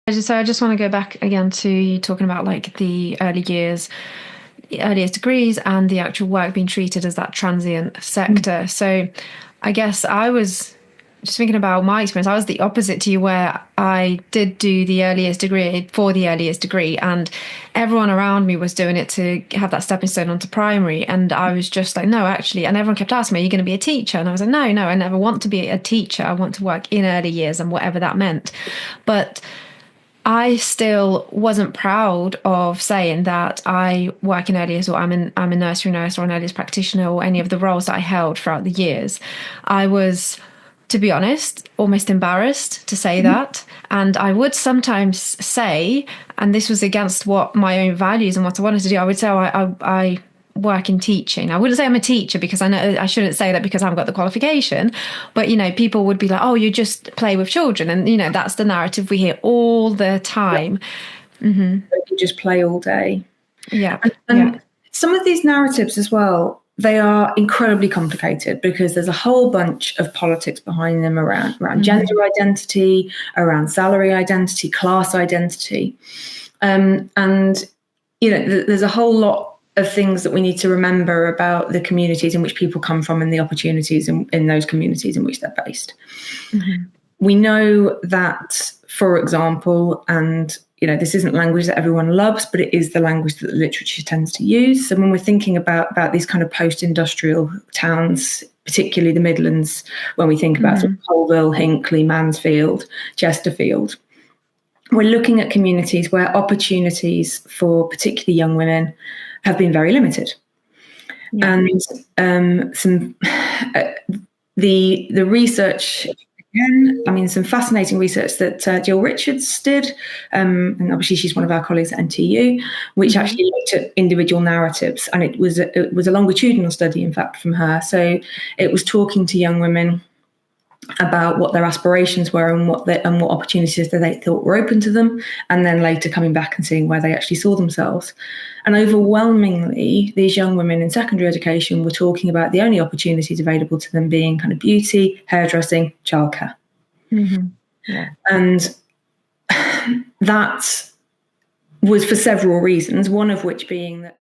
I just want to go back again to you talking about like the early years, the earliest degrees, and the actual work being treated as that transient sector. So I guess I was just thinking about my experience. I was the opposite to you, where I did do the earliest degree for the earliest degree, and everyone around me was doing it to have that stepping stone onto primary. And I was just like, no, actually. And everyone kept asking me, are you going to be a teacher? And I was like, no, I never want to be a teacher. I want to work in early years and whatever that meant. But I still wasn't proud of saying that I work in early years, or I'm a nursery nurse or an earliest practitioner, or any of the roles that I held throughout the years. I was, to be honest, almost embarrassed to say that. And I would sometimes say, and this was against what my own values and what I wanted to do, I would say, oh, I work in teaching. I wouldn't say I'm a teacher, because I know I shouldn't say that because I haven't got the qualification. But, people would be like, oh, you just play with children. And, that's the narrative we hear all the time. Yeah. Mm-hmm. You just play all day. Yeah. And some of these narratives as well, they are incredibly complicated, because there's a whole bunch of politics behind them around gender identity, around salary identity, class identity. And, there's a whole lot of things that we need to remember about the communities in which people come from and the opportunities in those communities in which they're based. Mm-hmm. We know that, for example, and this isn't language that everyone loves, but it is the language that the literature tends to use. So when we're thinking about these kind of post-industrial towns, particularly the Midlands, when we think about sort of Colville, Hinckley, Mansfield, Chesterfield, we're looking at communities where opportunities for particularly young women have been very limited. Yeah. And the research, again, some fascinating research that Jill Richards did, and obviously she's one of our colleagues at NTU, which actually looked at individual narratives, and it was a longitudinal study, in fact, from her. So it was talking to young women about what their aspirations were and what opportunities that they thought were open to them, and then later coming back and seeing where they actually saw themselves. And overwhelmingly, these young women in secondary education were talking about the only opportunities available to them being kind of beauty, hairdressing, childcare. Mm-hmm. Yeah. And that was for several reasons, one of which being that